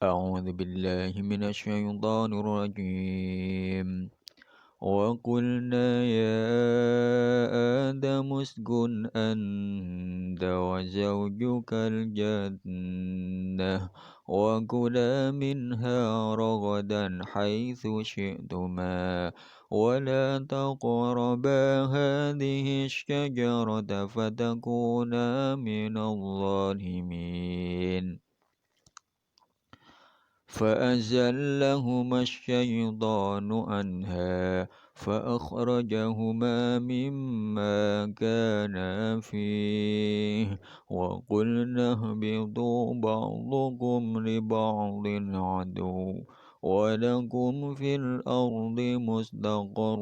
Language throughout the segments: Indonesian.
أعوذ بالله من الشيطان الرجيم وقلنا يا آدم اسكن أنت وزوجك الجنة وكلا منها رغدا حيث شئتما ولا تقربا هذه الشجرة فتكونا من الظالمين فأزلهما الشيطان عنها فأخرجهما مما كانا فيه وقلنا اهبطوا بعضكم لبعض عدو ولكم في الأرض مستقر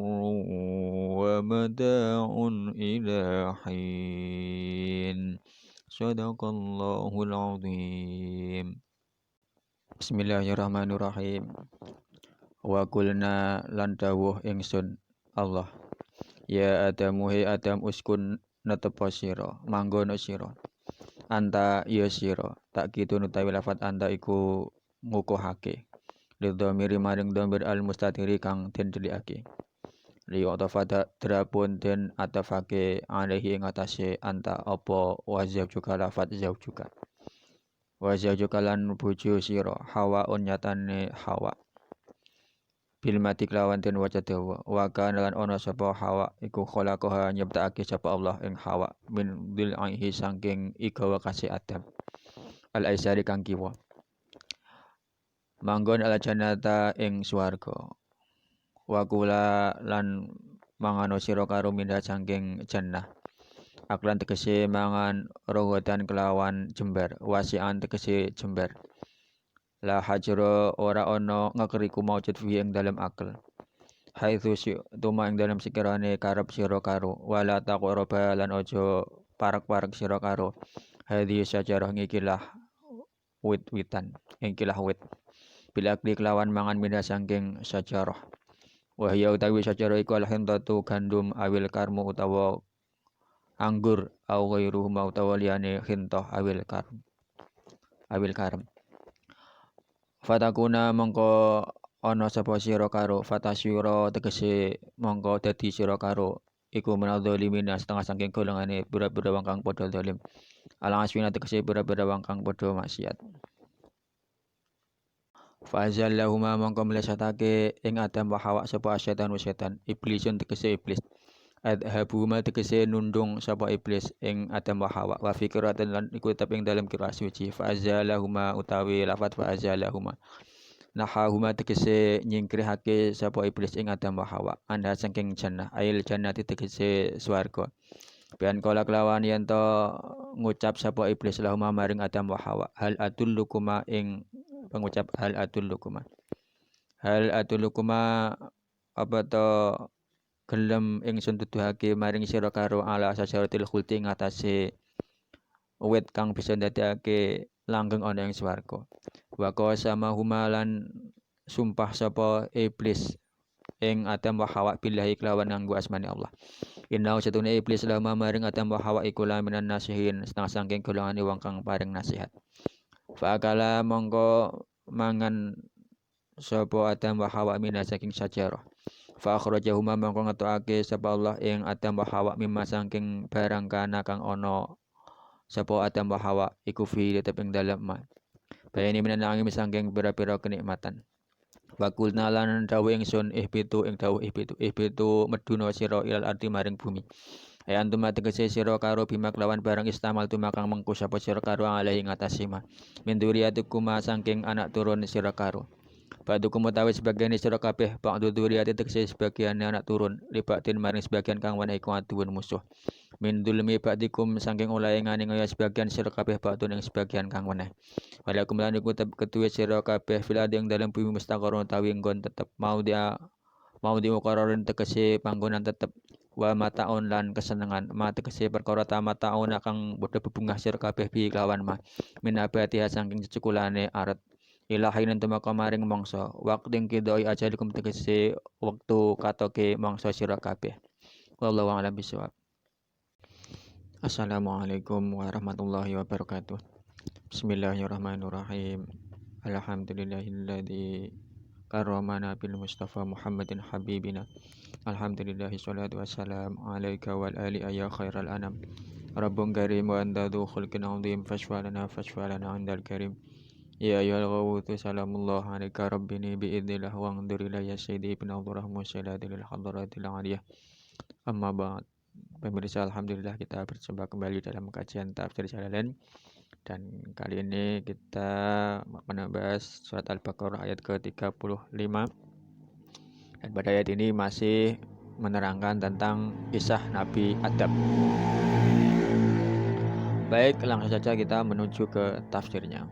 ومتاع إلى حين صدق الله العظيم. Bismillahirrahmanirrahim. Wa qulna lan dawuh ingsun Allah. Ya Adam he Adam uskun netepa sira, manggono sira. Anta ya sira, tak kitu nutawi lafat anta iku ngukuhake. Lidhamiri maring dhamir al mustatiri kang den delikake. Li otofada drapun den atafake alaihi ing atase anta apa wazab juga lafat zaujuka. Wa zawjuka lan bojo sira Hawa nyatane Hawa bil mati kelawan den waca dawa wa kana lan ana sapa Hawa iku khalaqaha nyiptakake sapa Allah ing Hawa min dhil'aihi saking igawa kasih Adam al aisari kang kiwa manggon ala jannata ing swarga wa kula lan mangano sira karo minda saking jannah aklan tegese mangan rogotan kelawan jember wasian tegese jember la hajra ora ono ngekeriku maujud fi ing dalem akal haitsu si tuma ing dalem sekirane karep sira karo wala taqraba lan ojo parak-parak sira karo hadhi sajarah ngikilah wit-witan ingkilah wit bila kelawan mangan minda saking sajarah wa hiya utawi sajarah iku al-hindatu gandum awil karmu utawa anggur au ghairuhu utawa liyane khintah awil karam fatakuna mongko ana sapa sira karo fatasyura tegese mongko dadi sira karo iku menadzalimina setengah saking golongane pira-pira wong kang padha zalim alang aswina tegese pira-pira wong kang padha maksiat fazallahuma mongko mlesatake ing Adam wa Hawa sapa setan iblisun tegese iblis adhabuma tegese nundung sapa iblis ing Adam wa Hawa wa fikratan lan iku tetep ing dalem kira suci fa azalahuma utawi lafat fa azalahuma nahahuma tegese nyingkrihake sapa iblis ing Adam wa Hawa anda saking jannah ail jannati tegese swarga pian kala kelawan yen to ngucap sapa iblis lahuma maring Adam wa Hawa hal atullukuma ing pengucap hal atullukuma apa to gelem ingsun tuduhake maring sira karo ala sasyaratil khulti ngatasé wit kang bisa ndadekake langgeng ana ing swarga. Wa qasama humalan sumpah sapa iblis ing Adam wa Hawa billahi kelawan nganggo asmane Allah. Inna satune iblis lama maring Adam wa Hawa iku laminan nasihin setengah saking golongane wong kang paring nasihat. Fa akala mongko mangan sapa Adam wa Hawa min saking sajarah. Fa akhrajahuma mongko ngetokake sapa Allah ing Adam wa Hawa mimma saking barang kana kang ana sapa Adam wa Hawa iku fi tetep ing dalem ma. Bayani menangi saking pira-pira kenikmatan. Wa qulna lan dawuh ingsun ihbitu meduna sira ilal ardi maring bumi. Antum tegese sira karo bima kelawan barang istamal tumakang mengko sapa sira karo alaihi ngatasima. Min dzurriyyatikum saking anak turun sira karo. Padukum utawi sebagian sira kabeh ba'du dzurriyyati tegese sebagian anak turun libatin maring sebagian kang wana iku aduun musuh. Min dzulmi ba'dikum saking olahe ngane ngaya sebagian sira kabeh ba'dun ing sebagian kang wana. Walakum lan iku ketuwe sira kabeh fil ing dalem bumi mustaqarrun utawi nggon tetep mau di muqarrarin tegese panggonan tetep wa mataun lan kesenengan ma tegese perkara tamataun kang bodho bebungah sira kabeh bi kelawan ma min abati saking ceculane arat ilahin tumeka maring mangsa waqting kidoi ajalikum tegese wektu katoke mangsa sira kabeh wallahu a'lam bishawab. Assalamualaikum warahmatullahi wabarakatuh. Bismillahirrahmanirrahim. Alhamdulillahilladzi karramana bil Mustafa Muhammadin habibina. Alhamdulillahi salatu wassalam alaika wal ali ya khairal anam. Rabbun karim wa anta dhu khulqin azim fashfalana indal karim. Ya ayyuhal ghawuthu salamullah alaika rabbini biidnillah wa andur ilayya sayyidi ibn Abdurrah musyadatil hadratil aliyah. Amma ba'd. Pemirsa, alhamdulillah kita berjumpa kembali dalam kajian tafsir Jalalain. Dan kali ini kita akan membahas surat Al-Baqarah ayat ke-35. Dan pada ayat ini masih menerangkan tentang kisah Nabi Adam. Baik, langsung saja kita menuju ke tafsirnya.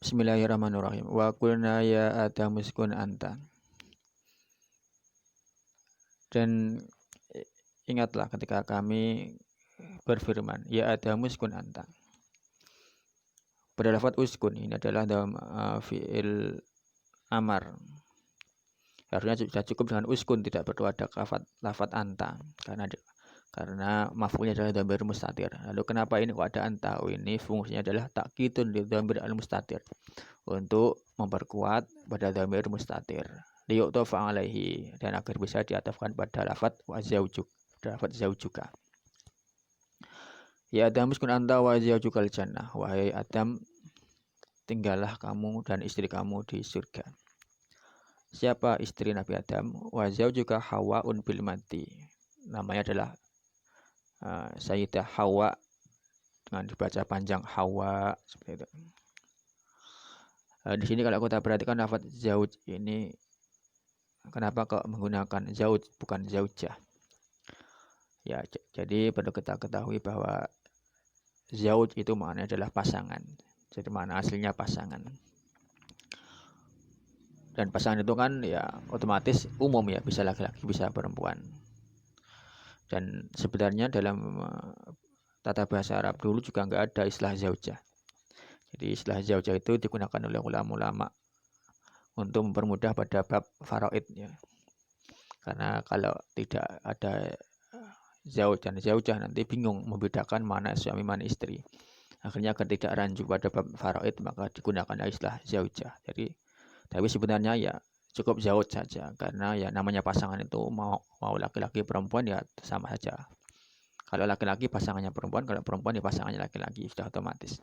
Bismillahirrahmanirrahim. Wa qulna ya Adam uskun anta. Dan ingatlah ketika kami berfirman, ya Adam uskun anta. Pada lafaz uskun ini adalah dalam fi'il amar. Harusnya sudah cukup dengan uskun, tidak perlu ada lafaz anta karena maf'ulnya adalah dhamir mustatir. Lalu kenapa ini kok ada anta? Ini fungsinya adalah takkidun li dhamir al-mustatir, untuk memperkuat pada dhamir mustatir. Liyu'tafa alaihi, dan agar bisa diatafkan pada lafaz wa zaujuk, lafaz zaujuka. Ya Adam uskun anta wa zaujukal jannah. Wahai Adam, tinggallah kamu dan istri kamu di surga. Siapa istri Nabi Adam? Wa zaujuka Hawa'un bil mati. Namanya adalah Sayyidah Hawa, dengan dibaca panjang Hawa seperti itu. Di sini kalau kita perhatikan lafaz zauj ini, kenapa kok menggunakan zauj bukan zaujah? Ya, jadi perlu kita ketahui bahwa zauj itu maknanya adalah pasangan. Jadi makna aslinya pasangan. Dan pasangan itu kan ya otomatis umum ya, bisa laki-laki bisa perempuan. Dan sebenarnya dalam tata bahasa Arab dulu juga nggak ada istilah zaujah. Jadi istilah zaujah itu digunakan oleh ulama-ulama untuk mempermudah pada bab faraid ya. Karena kalau tidak ada zauj dan zaujah nanti bingung membedakan mana suami mana istri. Akhirnya ketika rancu pada bab faraid maka digunakan istilah zaujah. Tapi sebenarnya ya cukup zauj saja, karena ya namanya pasangan itu mau laki-laki perempuan ya sama saja. Kalau laki-laki pasangannya perempuan, kalau perempuan ya pasangannya laki-laki, sudah otomatis.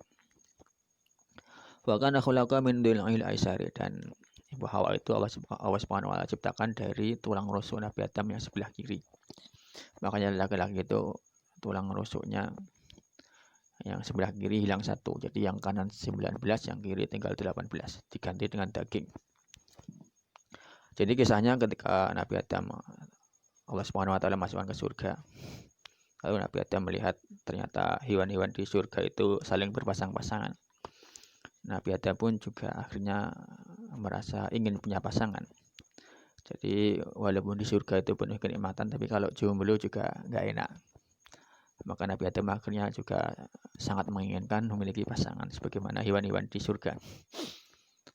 Wa kana khulaqa min dhil'il aisari, dan Ibu Hawa itu Allah Subhanahu wa taala ciptakan dari tulang rusuk Nabi Adam yang sebelah kiri. Makanya laki-laki itu tulang rusuknya yang sebelah kiri hilang satu. Jadi yang kanan 19, yang kiri tinggal 18, diganti dengan daging. Jadi kisahnya ketika Nabi Adam, Allah Subhanahu wa taala masukkan ke surga. Lalu Nabi Adam melihat ternyata hewan-hewan di surga itu saling berpasang-pasangan. Nabi Adam pun juga akhirnya merasa ingin punya pasangan. Jadi walaupun di surga itu penuh kenikmatan, tapi kalau jomblo juga nggak enak. Maka Nabi Adam akhirnya juga sangat menginginkan memiliki pasangan sebagaimana hewan-hewan di surga.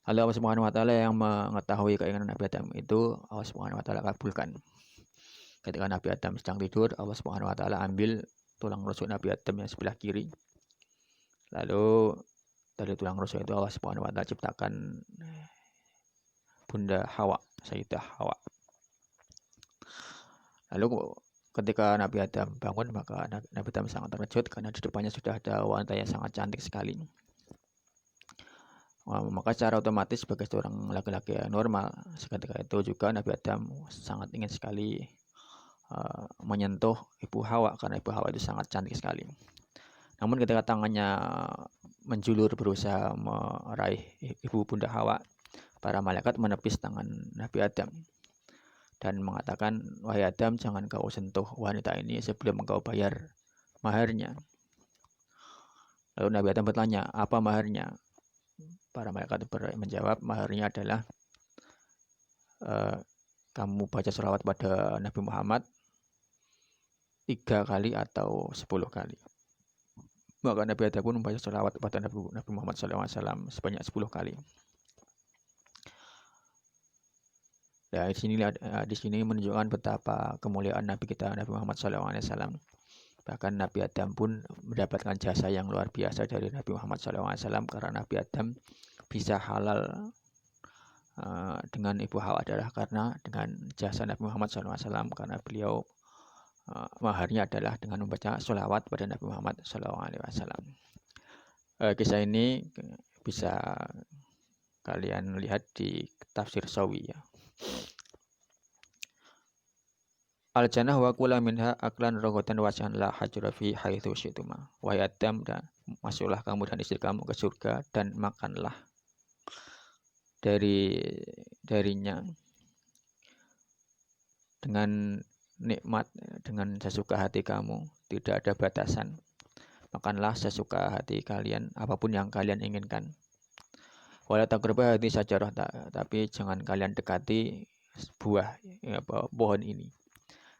Lalu Allah Subhanahu wa taala yang mengetahui keinginan Nabi Adam itu, Allah Subhanahu wa taala kabulkan. Ketika Nabi Adam sedang tidur, Allah Subhanahu wa taala ambil tulang rusuk Nabi Adam yang sebelah kiri. Lalu dari tulang rusuk itu Allah Subhanahu wa taala ciptakan Bunda Hawa, Sayyidah Hawa. Lalu ketika Nabi Adam bangun, maka Nabi Adam sangat terkejut karena di depannya sudah ada wanita yang sangat cantik sekali. Maka secara otomatis sebagai seorang laki-laki yang normal, seketika itu juga Nabi Adam sangat ingin sekali menyentuh Ibu Hawa, karena Ibu Hawa itu sangat cantik sekali. Namun ketika tangannya menjulur berusaha meraih Ibu Bunda Hawa, para malaikat menepis tangan Nabi Adam dan mengatakan, wahai Adam, jangan kau sentuh wanita ini sebelum engkau bayar maharnya. Lalu Nabi Adam bertanya, apa maharnya? Para malaikat menjawab, maharnya adalah kamu baca sholawat pada Nabi Muhammad 3 kali atau 10 kali. Maka Nabi Adam pun membaca sholawat pada Nabi Muhammad SAW sebanyak 10 kali. Ya, di sini menunjukkan betapa kemuliaan Nabi kita Nabi Muhammad SAW. Bahkan Nabi Adam pun mendapatkan jasa yang luar biasa dari Nabi Muhammad SAW, karena Nabi Adam bisa halal dengan Ibu Hawa adalah karena dengan jasa Nabi Muhammad SAW, karena beliau maharnya adalah dengan membaca sholawat pada Nabi Muhammad SAW. Kisah ini bisa kalian lihat di tafsir Sawi ya. Al-jannah wa kula minha aklan rogotan wajan la hajra fi haitsu syi'tuma. Wahai Adam, dan masuklah kamu dan istri kamu ke surga dan makanlah darinya dengan nikmat, dengan sesuka hati kamu, tidak ada batasan. Makanlah sesuka hati kalian, apapun yang kalian inginkan. Wala taqrabu hadi sajarah, tapi jangan kalian dekati buah pohon ini.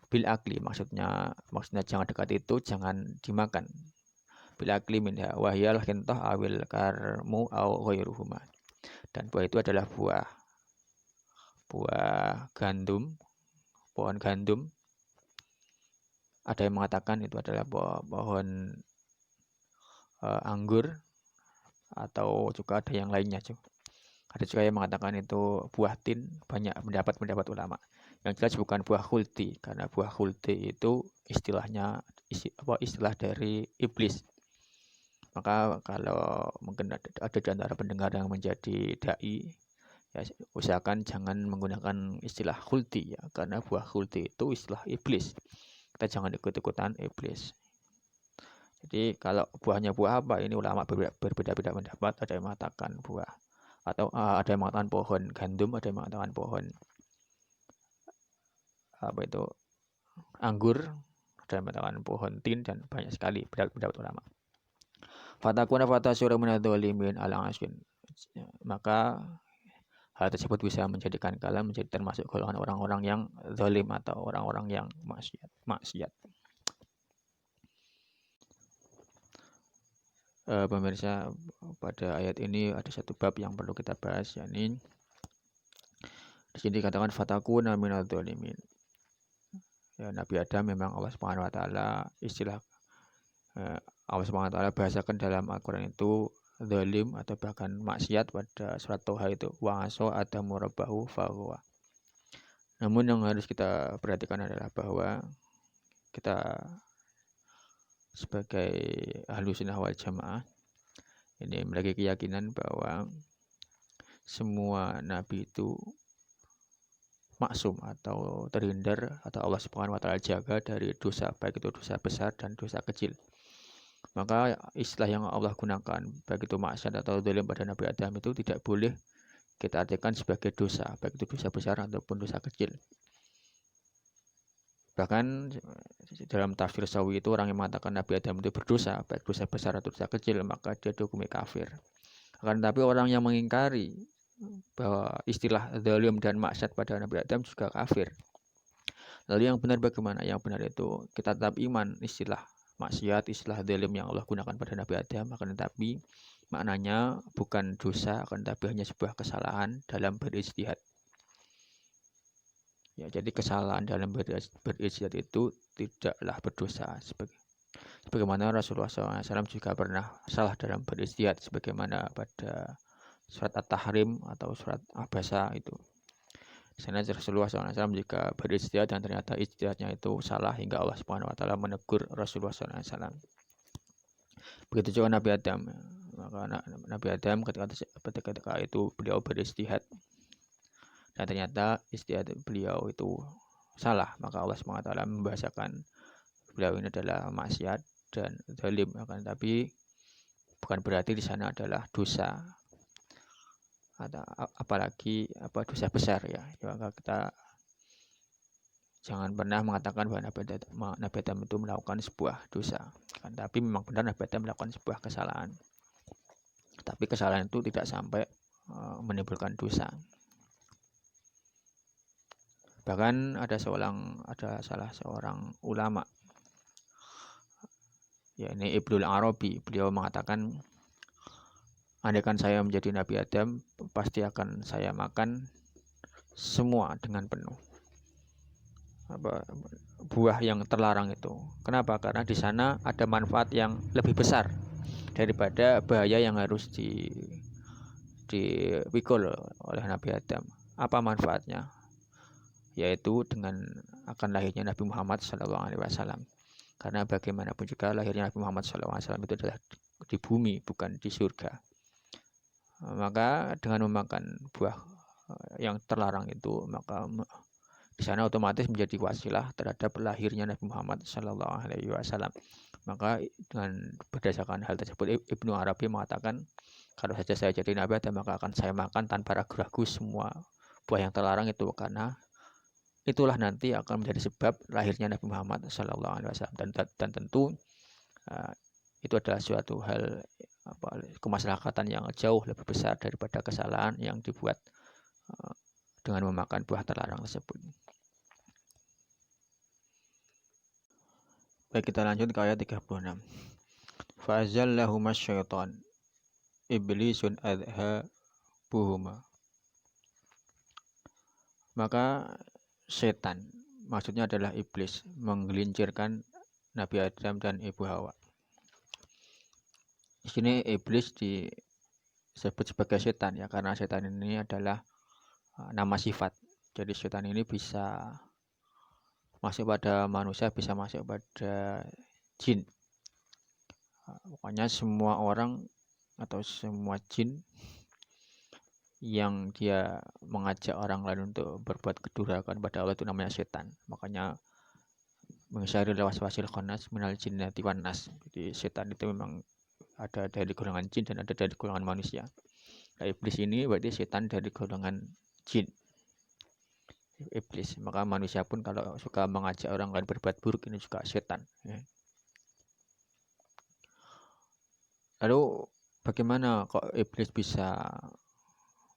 Bil akli, maksudnya jangan dekat itu, jangan dimakan. Bil akli minha wahyal khintah awil karmu au ghairuhuma. Dan buah itu adalah buah gandum, pohon gandum. Ada yang mengatakan itu adalah pohon anggur, atau juga ada yang lainnya juga. Ada juga yang mengatakan itu buah tin, banyak pendapat ulama. Yang jelas bukan buah khuldi, karena buah khuldi itu istilah dari iblis. Maka kalau mungkin ada di antara pendengar yang menjadi dai, ya usahakan jangan menggunakan istilah khuldi ya, karena buah khuldi itu istilah iblis. Kita jangan ikut-ikutan iblis. Jadi kalau buahnya buah apa, ini ulama berbeda-beda pendapat. Ada yang mengatakan buah, atau ada yang mengatakan pohon gandum, ada yang mengatakan pohon anggur, ada yang mengatakan pohon tin, dan banyak sekali pendapat ulama. Fatakuna fatasura minadzalimin al-asin. Maka hal tersebut bisa menjadikan kalian menjadi termasuk golongan orang-orang yang zalim atau orang-orang yang maksiat. Pemirsa, pada ayat ini ada satu bab yang perlu kita bahas, yakni di sini dikatakan fatakuna minadzalimin. Ya, Nabi Adam memang Allah Subhanahu wa taala istilah Allah Subhanahu wa taala bahasakan dalam Al-Qur'an itu zalim atau bahkan maksiat pada surat Toha itu wa aso adamu rabbahu fahuwa. Namun yang harus kita perhatikan adalah bahwa kita sebagai Ahlus Sunnah wal Jamaah ini memiliki keyakinan bahwa semua nabi itu maksum atau terhindar atau Allah Subhanahu wa taala jaga dari dosa, baik itu dosa besar dan dosa kecil. Maka istilah yang Allah gunakan, baik itu maksiat atau zalim pada Nabi Adam, itu tidak boleh kita artikan sebagai dosa, baik itu dosa besar ataupun dosa kecil. Bahkan dalam tafsir Sawi itu orang yang mengatakan Nabi Adam itu berdosa, baik dosa besar atau dosa kecil, maka dia dihukumi kafir. Akan tetapi orang yang mengingkari bahwa istilah zalim dan maksiat pada Nabi Adam juga kafir. Lalu yang benar bagaimana? Yang benar itu kita tetap iman istilah maksiat, istilah zalim yang Allah gunakan pada Nabi Adam, akan tetapi maknanya bukan dosa, akan tetapi hanya sebuah kesalahan dalam berijtihad. Ya, jadi kesalahan dalam berijtihad itu tidaklah berdosa. Sebagaimana Rasulullah SAW juga pernah salah dalam berijtihad, sebagaimana pada surat At-Tahrim atau surat Abasa itu. Di sana Rasulullah SAW juga berijtihad dan ternyata ijtihadnya itu salah hingga Allah Subhanahu wa taala menegur Rasulullah SAW. Begitu juga Nabi Adam. Maka Nabi Adam ketika itu beliau berijtihad dan ternyata ijtihad beliau itu salah, maka Allah Subhanahu wa taala membahasakan beliau ini adalah maksiat dan zalim, akan tapi bukan berarti di sana adalah dosa, atau apalagi dosa besar ya. Maka kita jangan pernah mengatakan bahwa Nabi Adam itu melakukan sebuah dosa, kan? Tapi memang benar Nabi Adam melakukan sebuah kesalahan, tapi kesalahan itu tidak sampai menimbulkan dosa. Bahkan ada salah seorang ulama, yakni Ibnul Arabi, beliau mengatakan, andaikan saya menjadi Nabi Adam, pasti akan saya makan semua dengan penuh. buah yang terlarang itu. Kenapa? Karena di sana ada manfaat yang lebih besar daripada bahaya yang harus dipikul oleh Nabi Adam. Apa manfaatnya? Yaitu dengan akan lahirnya Nabi Muhammad SAW. Karena bagaimanapun juga lahirnya Nabi Muhammad SAW itu adalah di bumi, bukan di surga. Maka dengan memakan buah yang terlarang itu, maka di sana otomatis menjadi wasilah terhadap lahirnya Nabi Muhammad SAW. Maka dengan berdasarkan hal tersebut, Ibnu Arabi mengatakan, kalau saja saya jadi Nabi Adam, maka akan saya makan tanpa ragu-ragu semua buah yang terlarang itu, karena itulah nanti akan menjadi sebab lahirnya Nabi Muhammad SAW. Dan tentu itu adalah suatu hal kemaslahatan yang jauh lebih besar daripada kesalahan yang dibuat dengan memakan buah terlarang tersebut. Baik, kita lanjut ke ayat 36. Fa'azallahuma syaitan iblisun adha buhuma. Maka setan, maksudnya adalah iblis, menggelincirkan Nabi Adam dan Ibu Hawa. Di sini iblis disebut sebagai setan ya, karena setan ini adalah nama sifat. Jadi setan ini bisa masuk pada manusia, bisa masuk pada jin. Pokoknya semua orang atau semua jin yang dia mengajak orang lain untuk berbuat kedurhakaan pada Allah itu namanya setan. Makanya mengisari waswasil khannas minal jinnati wan nas. Jadi setan itu memang ada dari golongan jin dan ada dari golongan manusia. Nah, iblis ini berarti setan dari golongan jin. Iblis. Maka manusia pun kalau suka mengajak orang lain berbuat buruk ini juga setan. Ya. Lalu bagaimana kok iblis bisa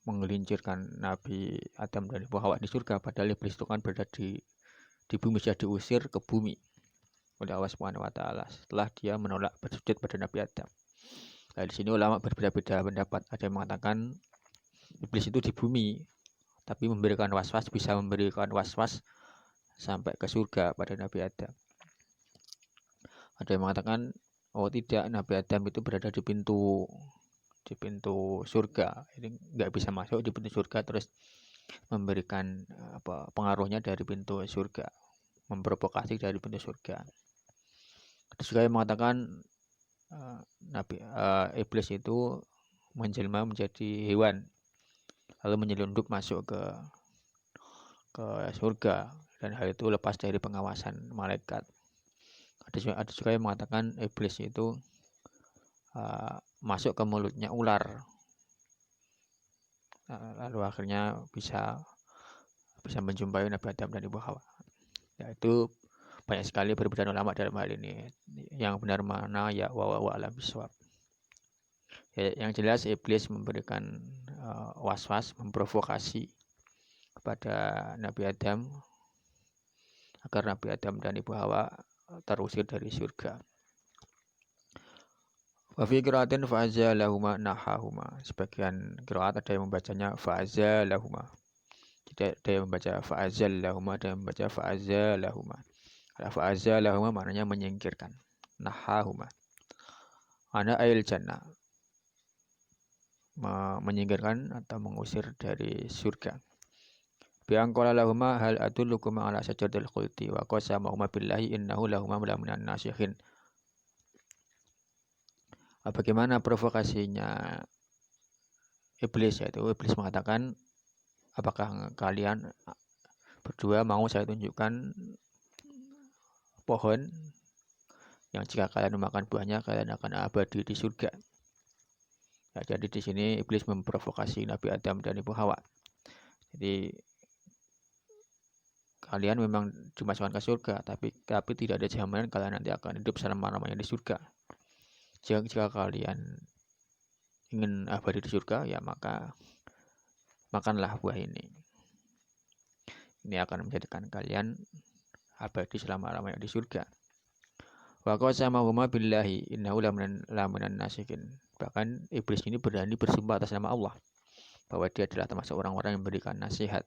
menggelincirkan Nabi Adam dan Ibu Hawa di surga, padahal iblis itu kan berada di bumi, sudah diusir ke bumi oleh Allah Subhanahu wa taala setelah dia menolak bersujud pada Nabi Adam. Nah, di sini ulama berbeda-beda pendapat. Ada yang mengatakan iblis itu di bumi, tapi memberikan waswas, bisa memberikan waswas sampai ke surga pada Nabi Adam. Ada yang mengatakan oh tidak, Nabi Adam itu berada di pintu surga, ini nggak bisa masuk di pintu surga terus memberikan pengaruhnya dari pintu surga, memprovokasi dari pintu surga. Ada juga yang mengatakan iblis itu menjelma menjadi hewan lalu menyelundup masuk ke surga, dan hal itu lepas dari pengawasan malaikat. Ada juga yang mengatakan iblis itu masuk ke mulutnya ular, lalu akhirnya bisa menjumpai Nabi Adam dan Ibu Hawa. Yaitu banyak sekali perbedaan ulama dalam hal ini. Yang benar mana ya wa alam bisawab. Ya, yang jelas iblis memberikan waswas, memprovokasi kepada Nabi Adam agar Nabi Adam dan Ibu Hawa terusir dari surga. Wa fi qiraatin fa'azalahuma nahahuma. Sebagian qiraat ada yang membacanya fa'azalahuma. Tidak ada yang membaca fa'azallahuma, ada yang membaca fa'azalahuma. Kalau fa'azalahuma maknanya menyingkirkan. Nahahuma. Ana ail jannah. Menyingkirkan atau mengusir dari surga. Biangqala lahuma hal adullukum ala sajadil khuldi wa qasamahuma billahi innahu lahuma minan nasikhin. Bagaimana provokasinya iblis, yaitu iblis mengatakan, apakah kalian berdua mau saya tunjukkan pohon yang jika kalian memakan buahnya kalian akan abadi di surga. Ya, jadi di sini iblis memprovokasi Nabi Adam dan Ibu Hawa. Jadi kalian memang dimasukkan ke surga, tapi tidak ada jaminan kalian nanti akan hidup selama-lamanya di surga. Jika kalian ingin abadi di surga, ya maka makanlah buah ini. Ini akan menjadikan kalian abadi selama-lamanya di surga. Wa qasamahuma billahi innahu laminan nasikin. Bahkan iblis ini berani bersumpah atas nama Allah bahwa dia adalah termasuk orang-orang yang memberikan nasihat.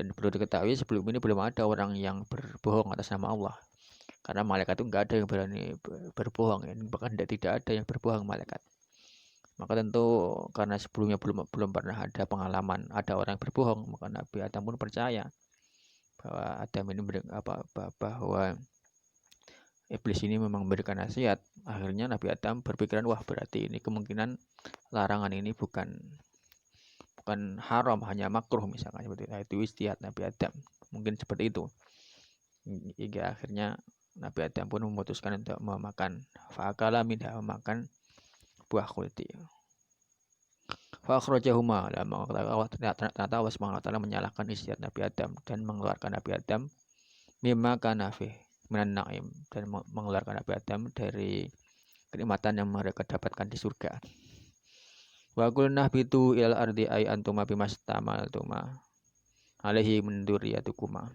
Dan perlu diketahui sebelum ini belum ada orang yang berbohong atas nama Allah. Karena malaikat itu nggak ada yang berani berbohong, ya. Bahkan tidak ada yang berbohong malaikat. Maka tentu karena sebelumnya belum pernah ada pengalaman ada orang yang berbohong, maka Nabi Adam pun percaya bahwa Adam ini bahwa iblis ini memang memberikan nasihat. Akhirnya Nabi Adam berpikiran, wah berarti ini kemungkinan larangan ini bukan haram, hanya makruh misalkan seperti itu. Itu istihad Nabi Adam. Mungkin seperti itu. Hingga akhirnya Nabi Adam pun memutuskan untuk memakan fa'akala minha, memakan buah khuldi. Fa'akhrajahuma, ternyata Allah SWT menyalahkan istihad Nabi Adam dan mengeluarkan Nabi Adam mimma kana fih minan na'im, dan mengeluarkan Nabi Adam dari kenikmatan yang mereka dapatkan di surga. Wa qulna bitu ilal ardi ay antuma bimastamaltuma alaihi min dzurriyyatikuma.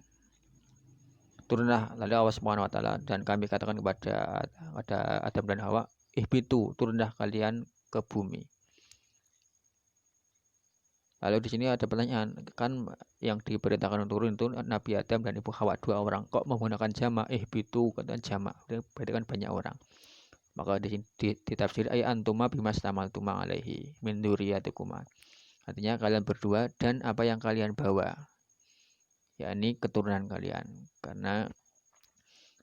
Turunlah lalu Allah Subhanahu wa taala dan kami katakan kepada Adam dan Hawa, ihbitu, turunlah kalian ke bumi. Lalu di sini ada pertanyaan, kan yang diperintahkan turun itu Nabi Adam dan Ibu Hawa, 2 orang, kok menggunakan jamak, ihbitu kata jamak, berarti kan banyak orang. Maka di sini ditafsir ay antuma bimastamaltuma alaihi min dzurriyyatikuma. Artinya kalian berdua dan apa yang kalian bawa, yakni keturunan kalian. Karena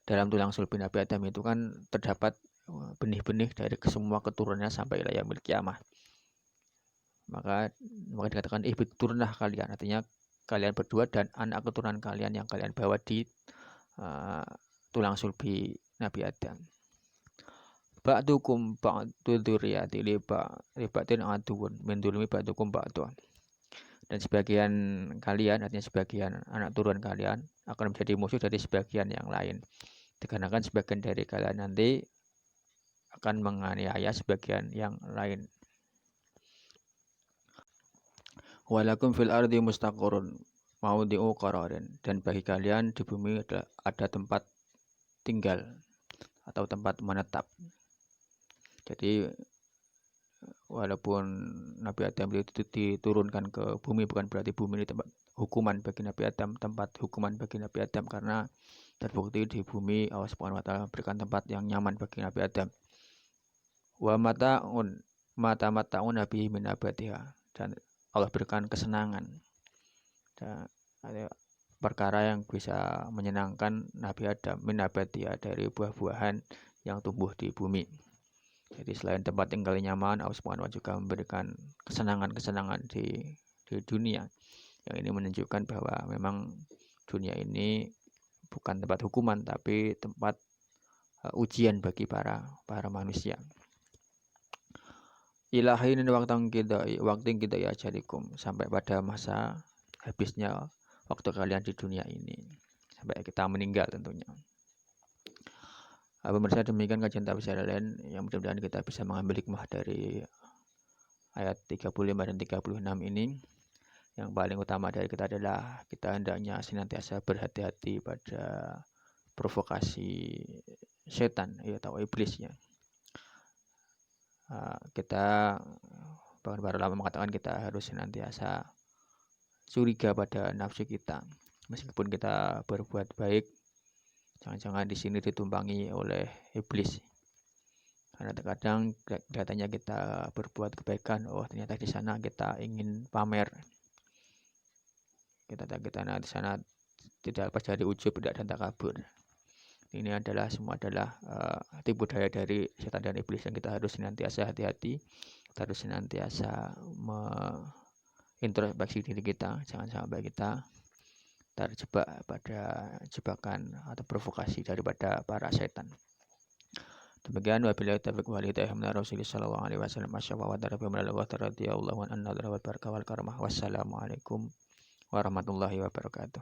dalam tulang sulbi Nabi Adam itu kan terdapat benih-benih dari semua keturunannya sampai yaumil kiamah. Maka dikatakan turunlah kalian, artinya kalian berdua dan anak keturunan kalian yang kalian bawa di tulang sulbi Nabi Adam. Ba'dukum ba'du dzurriyyati li ba'din aduun min dzulmi ba'dukum ba'du. Dan sebagian kalian, artinya sebagian anak turun kalian akan menjadi musuh dari sebagian yang lain. Dikarenakan sebagian dari kalian nanti akan menganiaya sebagian yang lain. Walakum fil ardi mustaqarrun maudhi'u qararin, dan bagi kalian di bumi ada tempat tinggal atau tempat menetap. Jadi walaupun Nabi Adam itu diturunkan ke bumi, bukan berarti bumi ini tempat hukuman bagi Nabi Adam, tempat hukuman bagi Nabi Adam, karena terbukti di bumi Allah Subhanahu wa taala berikan tempat yang nyaman bagi Nabi Adam. Wa mata'un nabi min abadiha, dan Allah berikan kesenangan. Dan perkara yang bisa menyenangkan Nabi Adam min abadiha, dari buah-buahan yang tumbuh di bumi. Jadi selain tempat tinggal nyaman, Allah Subhanahu wa taala juga memberikan kesenangan-kesenangan di dunia. Yang ini menunjukkan bahwa memang dunia ini bukan tempat hukuman, tapi tempat ujian bagi para manusia. Ilahin waktu kita ya jadikum, sampai pada masa habisnya waktu kalian di dunia ini, sampai kita meninggal tentunya. Pemirsa, demikian kajian tafsir lain yang mudah-mudahan kita bisa mengambil hikmah dari ayat 35 dan 36 ini. Yang paling utama dari kita adalah kita hendaknya senantiasa berhati-hati pada provokasi setan atau iblis ya. Kita bahkan para ulama mengatakan kita harus senantiasa curiga pada nafsu kita, meskipun kita berbuat baik. Jangan-jangan di sini ditumpangi oleh iblis. Karena terkadang kelihatannya kita berbuat kebaikan, oh ternyata di sana kita ingin pamer. Kita di sana tidak lepas dari ujub dan takabur. Ini semua adalah tipu daya dari setan dan iblis yang kita harus senantiasa hati-hati. Kita harus senantiasa introspeksi diri kita, jangan sampai kita terjebak pada jebakan atau provokasi daripada para setan. Demikian wabillahi taufiq wal hidayah min Rasulullah sallallahu alaihi wasallam masyaAllah wa tarabi min Allah radhiyallahu an anna wal barakah wal karamah. Wassalamualaikum warahmatullahi wabarakatuh.